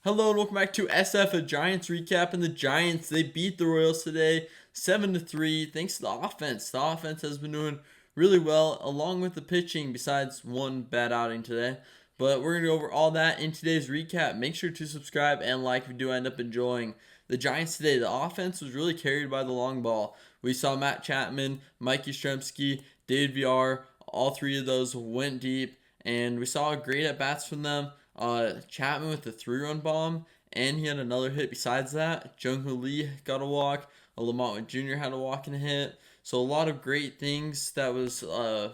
Hello and welcome back to SF, a Giants recap. And the Giants, they beat the Royals today 7-3 thanks to the offense. The offense has been doing really well along with the pitching besides one bad outing today. But we're going to go over all that in today's recap. Make sure to subscribe and like if you do end up enjoying the Giants today. The offense was really carried by the long ball. We saw Matt Chapman, Mikey Yastrzemski, David VR. All three of those went deep, and we saw great at-bats from them. Chapman with the 3-run bomb, and he had another hit besides that. Jung-Hoo Lee got a walk. Lamont Jr. had a walk and a hit. So a lot of great things that was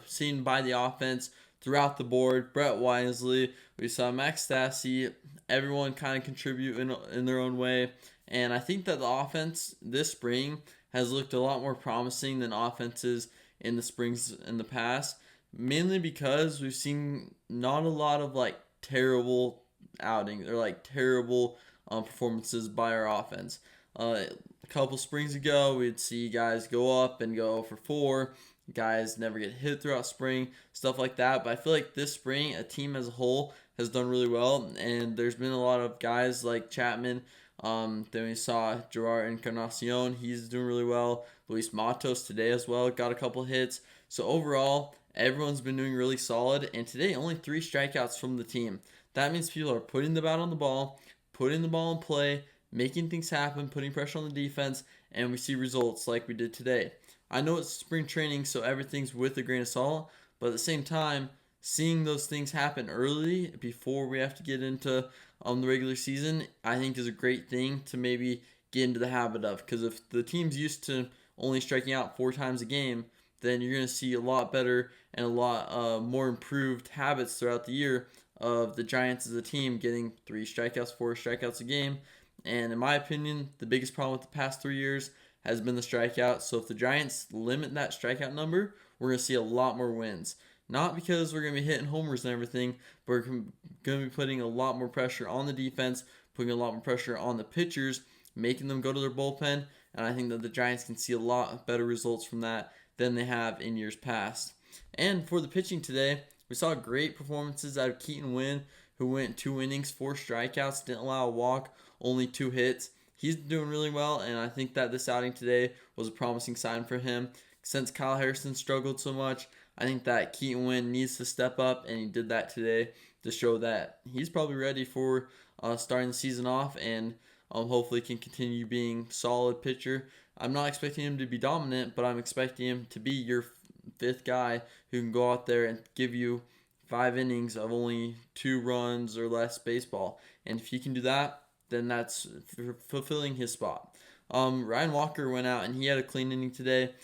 seen by the offense throughout the board. Brett Wisely, we saw Max Stassi, everyone kind of contribute in their own way. And I think that the offense this spring has looked a lot more promising than offenses in the springs in the past. Mainly because we've seen not a lot of terrible outings or terrible performances by our offense. A couple springs ago, we'd see guys go up and go for 4. Guys never get hit throughout spring, stuff like that. But I feel like this spring, a team as a whole has done really well, and there's been a lot of guys like Chapman. Then we saw Gerard Encarnacion, he's doing really well. Luis Matos today as well, got a couple hits. So overall, everyone's been doing really solid, and today only 3 strikeouts from the team. That means people are putting the bat on the ball, putting the ball in play, making things happen, putting pressure on the defense, and we see results like we did today. I know it's spring training, so everything's with a grain of salt, but at the same time, seeing those things happen early before we have to get into the regular season, I think is a great thing to maybe get into the habit of. Because if the team's used to only striking out 4 times a game, then you're going to see a lot better and a lot more improved habits throughout the year of the Giants as a team getting 3 strikeouts, 4 strikeouts a game. And in my opinion, the biggest problem with the past 3 years has been the strikeout. So if the Giants limit that strikeout number, we're going to see a lot more wins. Not because we're going to be hitting homers and everything, but we're going to be putting a lot more pressure on the defense, putting a lot more pressure on the pitchers, making them go to their bullpen. And I think that the Giants can see a lot better results from that than they have in years past. And for the pitching today, we saw great performances out of Keaton Winn, who went 2 innings, 4 strikeouts, didn't allow a walk, only 2 hits. He's doing really well, and I think that this outing today was a promising sign for him. Since Kyle Harrison struggled so much, I think that Keaton Winn needs to step up, and he did that today to show that he's probably ready for starting the season off, and hopefully can continue being solid pitcher. I'm not expecting him to be dominant, but I'm expecting him to be your 5th guy who can go out there and give you 5 innings of only 2 runs or less baseball. And if he can do that, then that's fulfilling his spot. Ryan Walker went out and he had a clean inning today.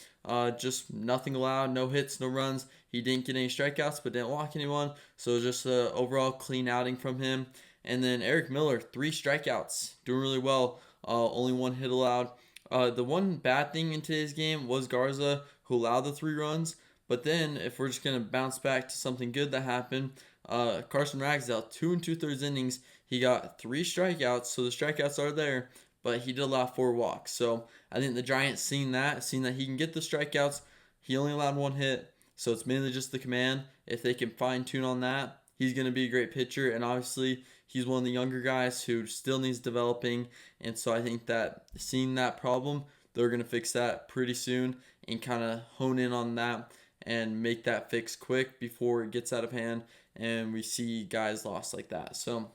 Just nothing allowed, no hits, no runs. He didn't get any strikeouts, but didn't walk anyone. So just an overall clean outing from him. And then Eric Miller, 3 strikeouts, doing really well. Only 1 hit allowed. The one bad thing in today's game was Garza, who allowed the 3 runs. But then, if we're just going to bounce back to something good that happened, Carson Ragsdale, 2 2/3 innings, he got 3 strikeouts, so the strikeouts are there, but he did allow 4 walks. So I think the Giants seen that he can get the strikeouts. He only allowed 1 hit, so it's mainly just the command. If they can fine-tune on that, he's going to be a great pitcher, and obviously he's one of the younger guys who still needs developing, and so I think that seeing that problem, they're going to fix that pretty soon and kind of hone in on that and make that fix quick before it gets out of hand and we see guys lost like that. So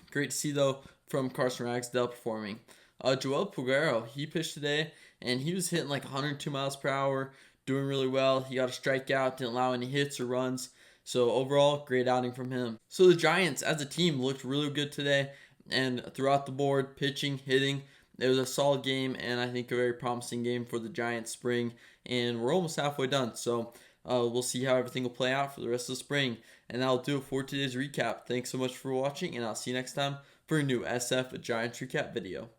great to see, though, from Carson Ragsdale performing. Joel Puguero, he pitched today, and he was hitting 102 miles per hour, doing really well. He got a strikeout, didn't allow any hits or runs. So overall, great outing from him. So the Giants, as a team, looked really good today, and throughout the board, pitching, hitting, it was a solid game, and I think a very promising game for the Giants spring. And we're almost halfway done, so we'll see how everything will play out for the rest of the spring. And that'll do it for today's recap. Thanks so much for watching, and I'll see you next time for a new SF Giants recap video.